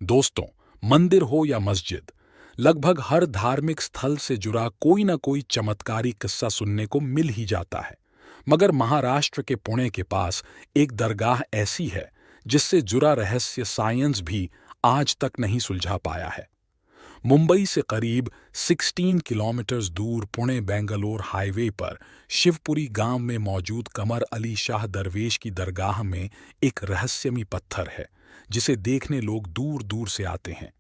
दोस्तों, मंदिर हो या मस्जिद, लगभग हर धार्मिक स्थल से जुड़ा कोई ना कोई चमत्कारी किस्सा सुनने को मिल ही जाता है। मगर महाराष्ट्र के पुणे के पास एक दरगाह ऐसी है जिससे जुड़ा रहस्य साइंस भी आज तक नहीं सुलझा पाया है। मुंबई से करीब 16 किलोमीटर दूर पुणे बेंगलोर हाईवे पर शिवपुरी गांव में मौजूद कमर अली शाह दरवेश की दरगाह में एक रहस्यमयी पत्थर है जिसे देखने लोग दूर दूर से आते हैं।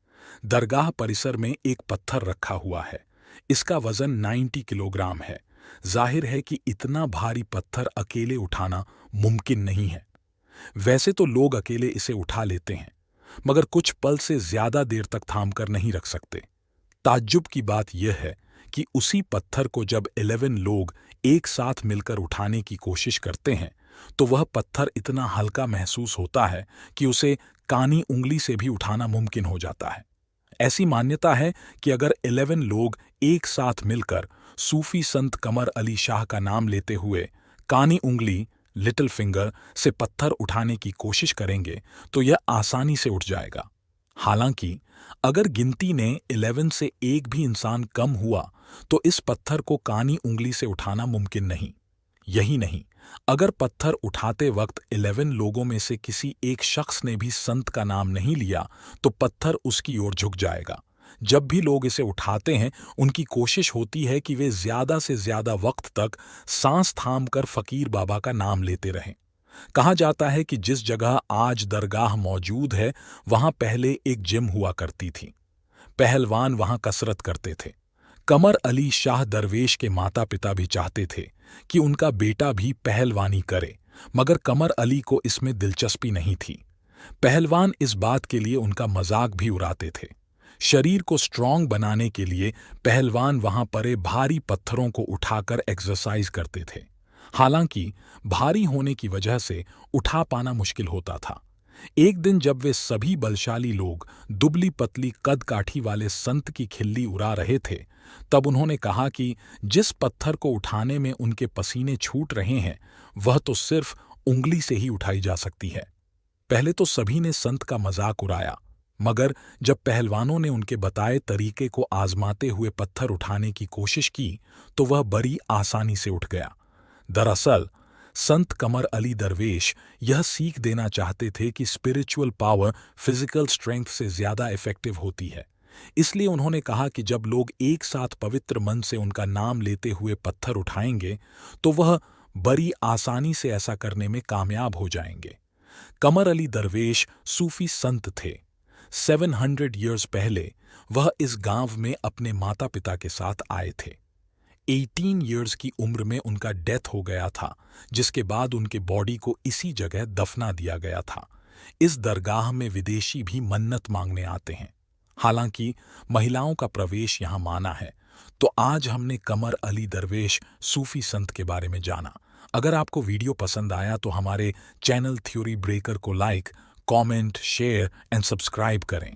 दरगाह परिसर में एक पत्थर रखा हुआ है। इसका वजन 90 किलोग्राम है। जाहिर है कि इतना भारी पत्थर अकेले उठाना मुमकिन नहीं है। वैसे तो लोग अकेले इसे उठा लेते हैं, मगर कुछ पल से ज्यादा देर तक थाम कर नहीं रख सकते। ताज्जुब की बात यह है कि उसी पत्थर को जब 11 लोग एक साथ मिलकर उठाने की कोशिश करते हैं तो वह पत्थर इतना हल्का महसूस होता है कि उसे कानी उंगली से भी उठाना मुमकिन हो जाता है। ऐसी मान्यता है कि अगर 11 लोग एक साथ मिलकर सूफी संत कमर अली शाह का नाम लेते हुए कानी उंगली लिटिल फिंगर से पत्थर उठाने की कोशिश करेंगे तो यह आसानी से उठ जाएगा। हालांकि अगर गिनती ने 11 से एक भी इंसान कम हुआ तो इस पत्थर को कानी उंगली से उठाना मुमकिन नहीं। यही नहीं, अगर पत्थर उठाते वक्त 11 लोगों में से किसी एक शख्स ने भी संत का नाम नहीं लिया तो पत्थर उसकी ओर झुक जाएगा। जब भी लोग इसे उठाते हैं उनकी कोशिश होती है कि वे ज्यादा से ज्यादा वक्त तक सांस थाम कर फकीर बाबा का नाम लेते रहें। कहा जाता है कि जिस जगह आज दरगाह मौजूद है वहां पहले एक जिम हुआ करती थी। पहलवान वहां कसरत करते थे। कमर अली शाह दरवेश के माता पिता भी चाहते थे कि उनका बेटा भी पहलवानी करे, मगर कमर अली को इसमें दिलचस्पी नहीं थी। पहलवान इस बात के लिए उनका मजाक भी उड़ाते थे। शरीर को स्ट्रांग बनाने के लिए पहलवान वहां पड़े भारी पत्थरों को उठाकर एक्सरसाइज करते थे। हालांकि भारी होने की वजह से उठा पाना मुश्किल होता था। एक दिन जब वे सभी बलशाली लोग दुबली पतली कद काठी वाले संत की खिल्ली उड़ा रहे थे, तब उन्होंने कहा कि जिस पत्थर को उठाने में उनके पसीने छूट रहे हैं वह तो सिर्फ उंगली से ही उठाई जा सकती है। पहले तो सभी ने संत का मजाक उड़ाया, मगर जब पहलवानों ने उनके बताए तरीके को आजमाते हुए पत्थर उठाने की कोशिश की तो वह बड़ी आसानी से उठ गया। दरअसल संत कमर अली दरवेश यह सीख देना चाहते थे कि स्पिरिचुअल पावर फिजिकल स्ट्रेंथ से ज्यादा इफेक्टिव होती है। इसलिए उन्होंने कहा कि जब लोग एक साथ पवित्र मन से उनका नाम लेते हुए पत्थर उठाएंगे तो वह बड़ी आसानी से ऐसा करने में कामयाब हो जाएंगे। कमर अली दरवेश सूफी संत थे। 700 ईयर्स पहले वह इस गांव में अपने माता पिता के साथ आए थे। 18 ईयर्स की उम्र में उनका डेथ हो गया था, जिसके बाद उनके बॉडी को इसी जगह दफना दिया गया था। इस दरगाह में विदेशी भी मन्नत मांगने आते हैं। हालांकि महिलाओं का प्रवेश यहां माना है। तो आज हमने कमर अली दरवेश सूफी संत के बारे में जाना। अगर आपको वीडियो पसंद आया तो हमारे चैनल थ्योरी ब्रेकर को like, comment, share and subscribe करें।